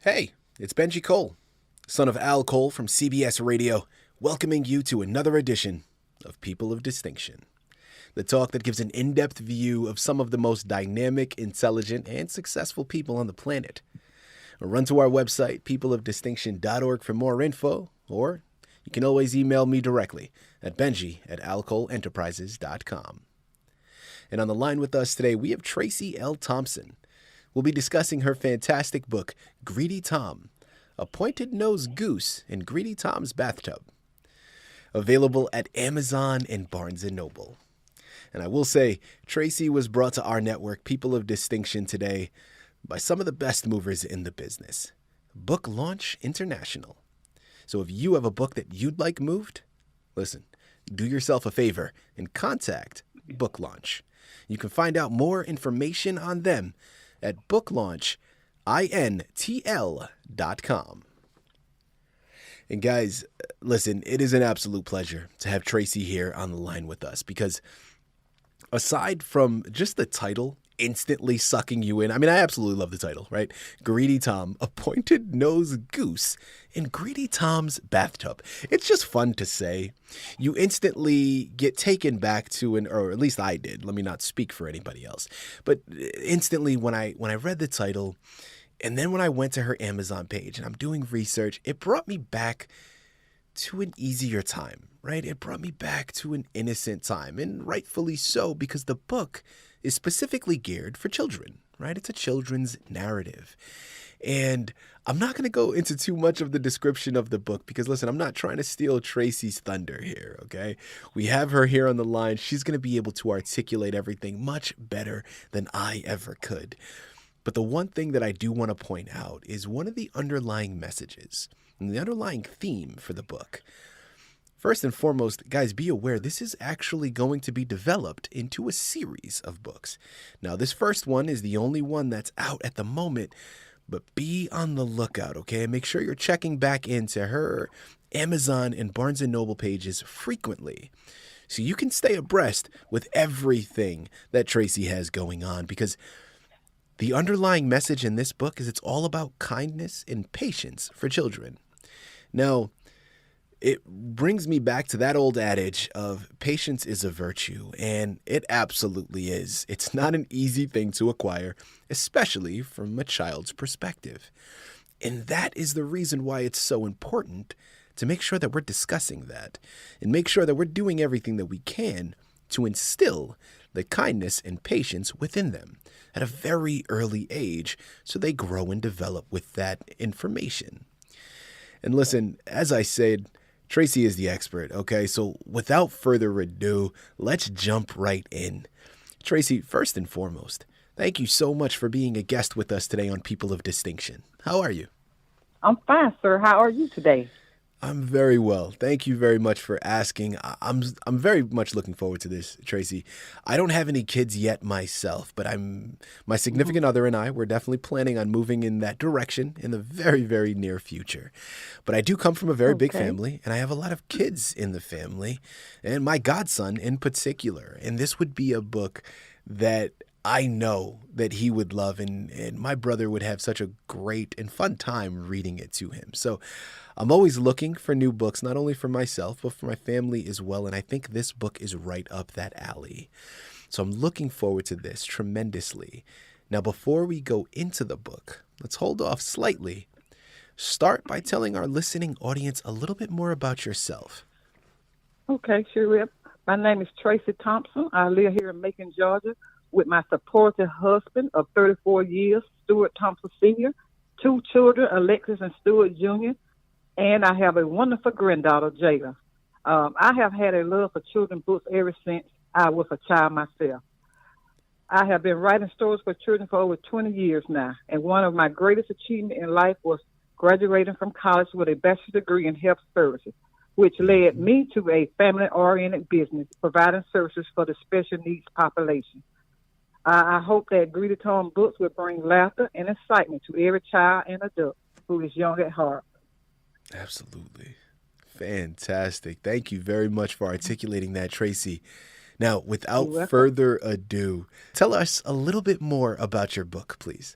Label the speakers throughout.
Speaker 1: Hey, it's Benji Cole, son of Al Cole from CBS Radio, welcoming you to another edition of People of Distinction, the talk that gives an in-depth view of some of the most dynamic, intelligent, and successful people on the planet. Run to our website, peopleofdistinction.org, for more info, or you can always email me directly at benji@alcoleenterprises.com. And on the line with us today, we have Tracy L. Thompson. We'll be discussing her fantastic book, Greedy Thom, A Pointed-Nosed Goose in Greedy Thom's Bathtub. Available at Amazon and Barnes & Noble. And I will say, Tracy was brought to our network, People of Distinction, today by some of the best movers in the business, Book Launch International. So if you have a book that you'd like moved, listen, do yourself a favor and contact Book Launch. You can find out more information on them at booklaunchintl.com. And guys, listen, it is an absolute pleasure to have Tracy here on the line with us because aside from just the title instantly sucking you in, I mean, I absolutely love the title, right? Greedy Thom, A Pointed-Nosed Goose in Greedy Thom's Bathtub. It's just fun to say. You instantly get taken back to or at least I did. Let me not speak for anybody else. But instantly when I read the title, and then when I went to her Amazon page and I'm doing research, it brought me back to an easier time, right? It brought me back to an innocent time, and rightfully so, because the book is specifically geared for children, right? It's a children's narrative. And I'm not going to go into too much of the description of the book because, listen, I'm not trying to steal Tracy's thunder here, okay? We have her here on the line. She's going to be able to articulate everything much better than I ever could. But the one thing that I do want to point out is one of the underlying messages and the underlying theme for the book. First and foremost, guys, be aware this is actually going to be developed into a series of books. Now, this first one is the only one that's out at the moment, but be on the lookout, okay? And make sure you're checking back into her Amazon and Barnes & Noble pages frequently so you can stay abreast with everything that Tracy has going on, because the underlying message in this book is it's all about kindness and patience for children. Now, it brings me back to that old adage of patience is a virtue, and it absolutely is. It's not an easy thing to acquire, especially from a child's perspective. And that is the reason why it's so important to make sure that we're discussing that and make sure that we're doing everything that we can to instill the kindness and patience within them at a very early age so they grow and develop with that information. And listen, as I said, Tracy is the expert, okay? So without further ado, let's jump right in. Tracy, first and foremost, thank you so much for being a guest with us today on People of Distinction. How are you?
Speaker 2: I'm fine, sir. How are you today?
Speaker 1: I'm very well. Thank you very much for asking. I'm very much looking forward to this, Tracy. I don't have any kids yet myself, but my significant other and I, we're definitely planning on moving in that direction in the very, very near future. But I do come from a very big family, and I have a lot of kids in the family, and my godson in particular. And this would be a book that I know that he would love, and my brother would have such a great and fun time reading it to him. So I'm always looking for new books, not only for myself, but for my family as well. And I think this book is right up that alley. So I'm looking forward to this tremendously. Now, before we go into the book, let's hold off slightly. Start by telling our listening audience a little bit more about yourself.
Speaker 2: Okay, sure. My name is Tracy Thompson. I live here in Macon, Georgia, with my supportive husband of 34 years, Stuart Thompson Sr., 2 children, Alexis and Stuart Jr., and I have a wonderful granddaughter, Jada. I have had a love for children's books ever since I was a child myself. I have been writing stories for children for over 20 years now, and one of my greatest achievements in life was graduating from college with a bachelor's degree in health services, which led me to a family-oriented business providing services for the special needs population. I hope that Greedy Thom books will bring laughter and excitement to every child and adult who is young at heart.
Speaker 1: Absolutely. Fantastic. Thank you very much for articulating that, Tracy. Now, without further ado, tell us a little bit more about your book, please.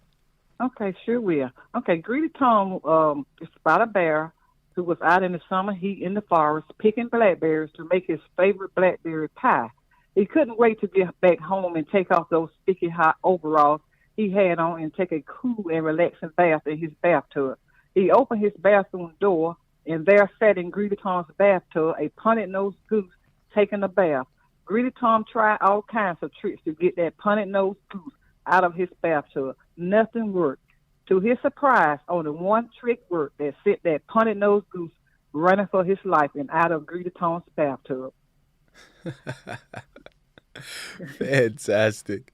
Speaker 2: Okay, sure will. Okay, Greedy Thom is about a bear who was out in the summer heat in the forest picking blackberries to make his favorite blackberry pie. He couldn't wait to get back home and take off those sticky hot overalls he had on and take a cool and relaxing bath in his bathtub. He opened his bathroom door, and there sat in Greedy Thom's bathtub a punnet-nosed goose taking a bath. Greedy Thom tried all kinds of tricks to get that punnet-nosed goose out of his bathtub. Nothing worked. To his surprise, only one trick worked that sent that punnet-nosed goose running for his life and out of Greedy Thom's bathtub.
Speaker 1: Fantastic.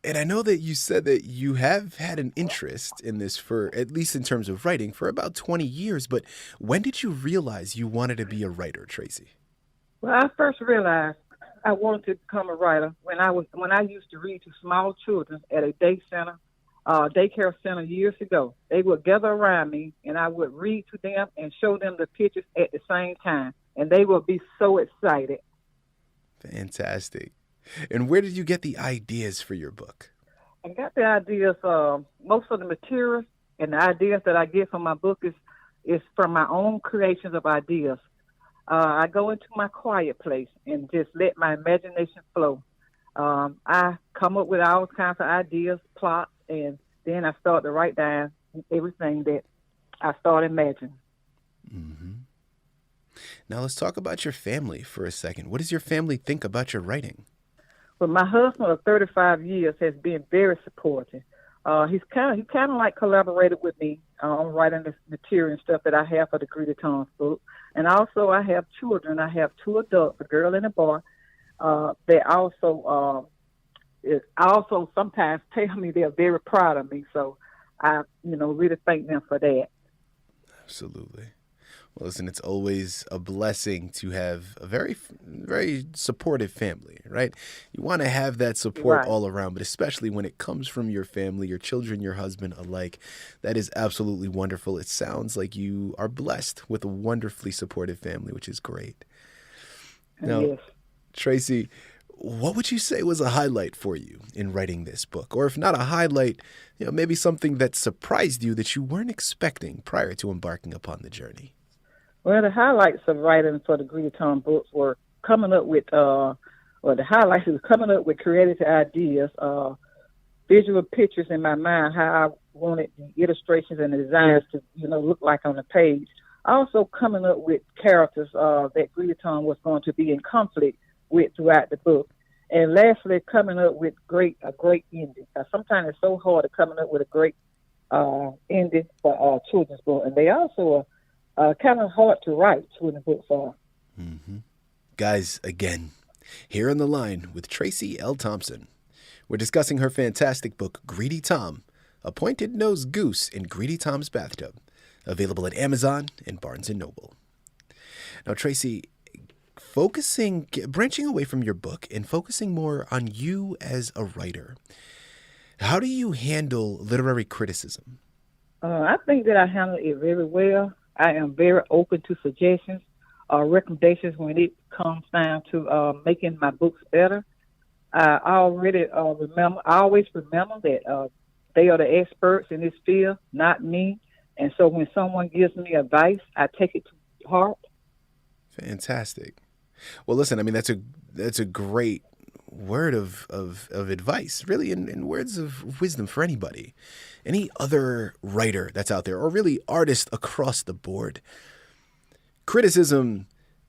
Speaker 1: And I know that you said that you have had an interest in this for, at least in terms of writing, for about 20 years, but when did you realize you wanted to be a writer, Tracy?
Speaker 2: Well, I first realized I wanted to become a writer when I used to read to small children at a daycare center years ago. They would gather around me, and I would read to them and show them the pictures at the same time, and they would be so excited.
Speaker 1: Fantastic. And where did you get the ideas for your book?
Speaker 2: I got the ideas, most of the materials and the ideas that I get from my book is from my own creations of ideas. I go into my quiet place and just let my imagination flow. I come up with all kinds of ideas, plots, and then I start to write down everything that I start imagining.
Speaker 1: Mm-hmm. Now let's talk about your family for a second. What does your family think about your writing?
Speaker 2: Well, my husband of 35 years has been very supportive. He kind of like collaborated with me on writing this material and stuff that I have for the Greedy Thom book. And also I have children. I have two adults, a girl and a boy. They also sometimes tell me they're very proud of me. So I, really thank them for that.
Speaker 1: Absolutely. Well, listen, it's always a blessing to have a very, very supportive family, right? You want to have that support
Speaker 2: Right.
Speaker 1: all around, but especially when it comes from your family, your children, your husband alike. That is absolutely wonderful. It sounds like you are blessed with a wonderfully supportive family, which is great. Now,
Speaker 2: Yes.
Speaker 1: Tracy, what would you say was a highlight for you in writing this book? Or if not a highlight, maybe something that surprised you that you weren't expecting prior to embarking upon the journey?
Speaker 2: Well, the highlights of writing for the Greedy Thom books were coming up with, the highlights was coming up with creative ideas, visual pictures in my mind, how I wanted the illustrations and the designs to, look like on the page. Also coming up with characters that Greedy Thom was going to be in conflict with throughout the book. And lastly, coming up with a great ending. Sometimes it's so hard to coming up with a great ending for a children's book. And they also are kind of hard to write, children's books are.
Speaker 1: Mm-hmm. Guys, again, here on the line with Tracy L. Thompson. We're discussing her fantastic book, Greedy Thom, A Pointed-Nosed Goose in Greedy Thom's Bathtub, available at Amazon and Barnes & Noble. Now, Tracy, branching away from your book and focusing more on you as a writer, how do you handle literary criticism?
Speaker 2: I think that I handle it very well. I am very open to suggestions or recommendations when it comes down to making my books better. I always remember that they are the experts in this field, not me. And so when someone gives me advice, I take it to heart.
Speaker 1: Fantastic. Well, listen, I mean, that's a great word of advice, really, and words of wisdom for anybody. Any other writer that's out there, or really artist across the board. Criticism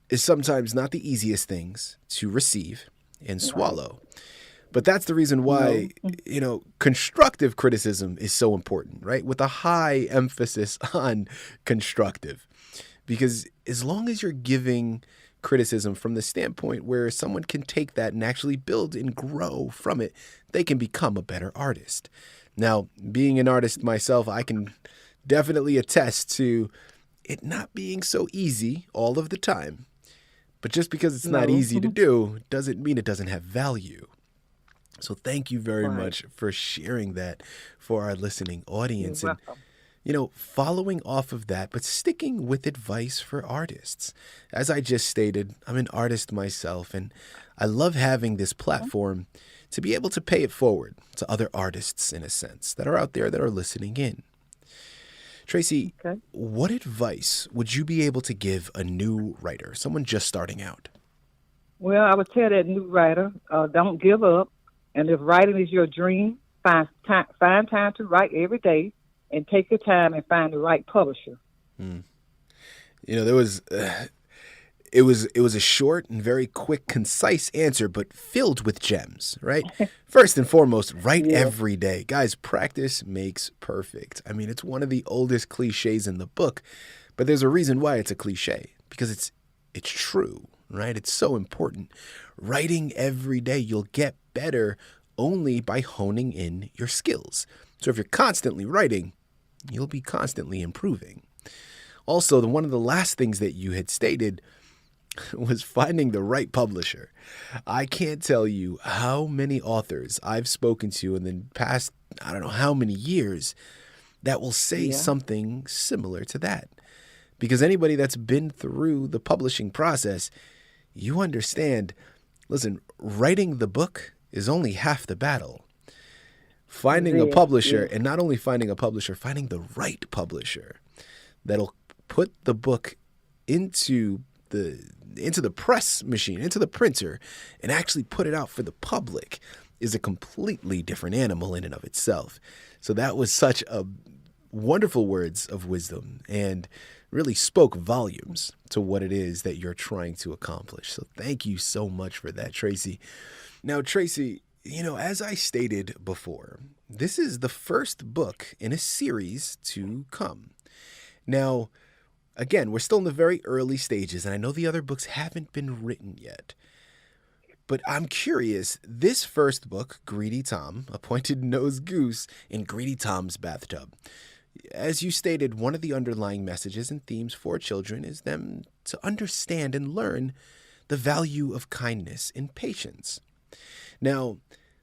Speaker 1: is sometimes not the easiest things to receive and swallow. But that's the reason why, constructive criticism is so important, right? With a high emphasis on constructive. Because as long as you're giving criticism from the standpoint where someone can take that and actually build and grow from it, they can become a better artist. Now, being an artist myself, I can definitely attest to it not being so easy all of the time. But just because it's not easy to do doesn't mean it doesn't have value. So thank you very much for sharing that for our listening audience.
Speaker 2: You're
Speaker 1: And,
Speaker 2: welcome.
Speaker 1: following off of that, but sticking with advice for artists. As I just stated, I'm an artist myself, and I love having this platform to be able to pay it forward to other artists, in a sense, that are out there that are listening in. Tracy,
Speaker 2: Okay.
Speaker 1: what advice would you be able to give a new writer, someone just starting out?
Speaker 2: Well, I would tell that new writer, don't give up. And if writing is your dream, find time to write every day, and take your time and find the right publisher.
Speaker 1: There was it was a short and very quick, concise answer, but filled with gems, right? First and foremost, write every day. Guys, practice makes perfect. I mean, it's one of the oldest cliches in the book, but there's a reason why it's a cliche, because it's true, right? It's so important. Writing every day, you'll get better only by honing in your skills. So if you're constantly writing, you'll be constantly improving. Also, one of the last things that you had stated was finding the right publisher. I can't tell you how many authors I've spoken to in the past, I don't know how many years, that will say something similar to that. Because anybody that's been through the publishing process, you understand, listen, writing the book is only half the battle. Finding a publisher, and not only finding a publisher, finding the right publisher that'll put the book into the press machine, into the printer, and actually put it out for the public is a completely different animal in and of itself. So that was such a wonderful words of wisdom and really spoke volumes to what it is that you're trying to accomplish. So thank you so much for that, Tracy. Now, Tracy, as I stated before, this is the first book in a series to come. Now, again, we're still in the very early stages, and I know the other books haven't been written yet. But I'm curious, this first book, Greedy Thom, A Pointed-Nosed Goose in Greedy Thom's Bathtub. As you stated, one of the underlying messages and themes for children is them to understand and learn the value of kindness and patience. Now,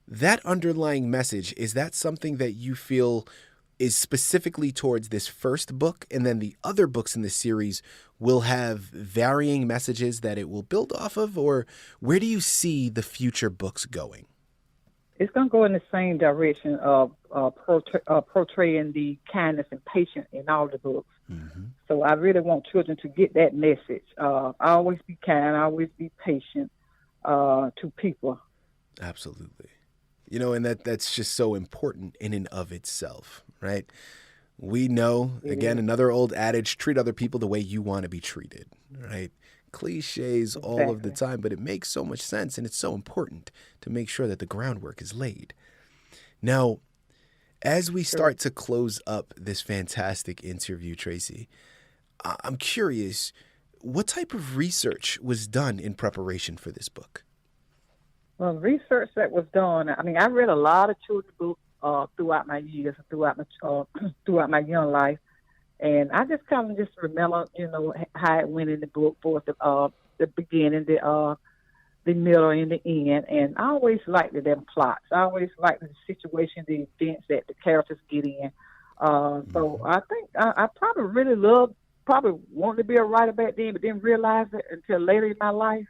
Speaker 1: that underlying message, is that something that you feel is specifically towards this first book, and then the other books in the series will have varying messages that it will build off of, or where do you see the future books going?
Speaker 2: It's going to go in the same direction of portraying the kindness and patience in all the books. Mm-hmm. So I really want children to get that message. Always be kind, always be patient to people.
Speaker 1: Absolutely. And that's just so important in and of itself, right? We know, again, another old adage, treat other people the way you want to be treated, right? Cliches all of the time, but it makes so much sense, and it's so important to make sure that the groundwork is laid. Now, as we start to close up this fantastic interview, Tracy, I'm curious, what type of research was done in preparation for this book?
Speaker 2: Well, research that was done, I read a lot of children's books throughout my years, throughout my young life. And I just kind of remember, how it went in the book, both the beginning, the middle, and the end. And I always liked them plots. I always liked the situation, the events that the characters get in. So I think I probably wanted to be a writer back then, but didn't realize it until later in my life.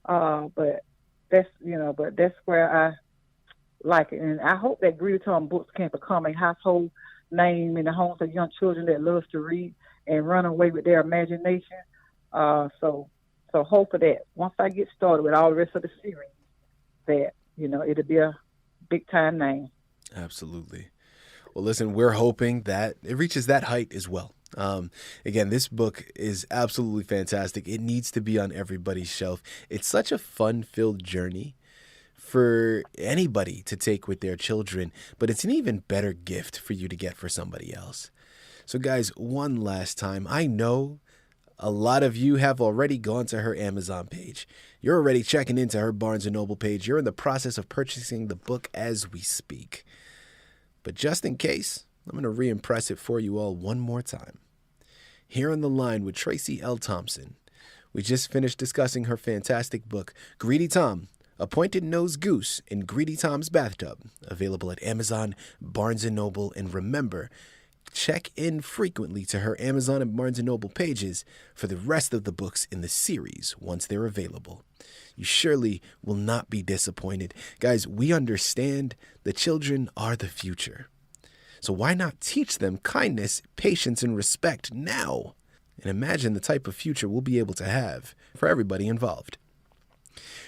Speaker 2: But that's where I like it. And I hope that Greedy Thom books can become a household name in the homes of young children that loves to read and run away with their imagination. So hope for that. Once I get started with all the rest of the series, that, it'll be a big time name.
Speaker 1: Absolutely. Well, listen, we're hoping that it reaches that height as well. Again, this book is absolutely fantastic. It needs to be on everybody's shelf. It's such a fun-filled journey for anybody to take with their children, but it's an even better gift for you to get for somebody else. So guys, one last time, I know a lot of you have already gone to her Amazon page. You're already checking into her Barnes & Noble page. You're in the process of purchasing the book as we speak. But just in case, I'm going to re-impress it for you all one more time. Here on the line with Tracy L. Thompson, we just finished discussing her fantastic book, Greedy Thom, A Pointed-Nosed Goose in Greedy Thom's Bathtub, available at Amazon, Barnes & Noble, and remember, check in frequently to her Amazon and Barnes & Noble pages for the rest of the books in the series once they're available. You surely will not be disappointed. Guys, we understand the children are the future. So why not teach them kindness, patience, and respect now? And imagine the type of future we'll be able to have for everybody involved.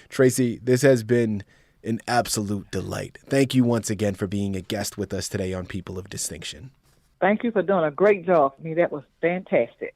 Speaker 1: Tracy, this has been an absolute delight. Thank you once again for being a guest with us today on People of Distinction.
Speaker 2: Thank you for doing a great job for me. That was fantastic.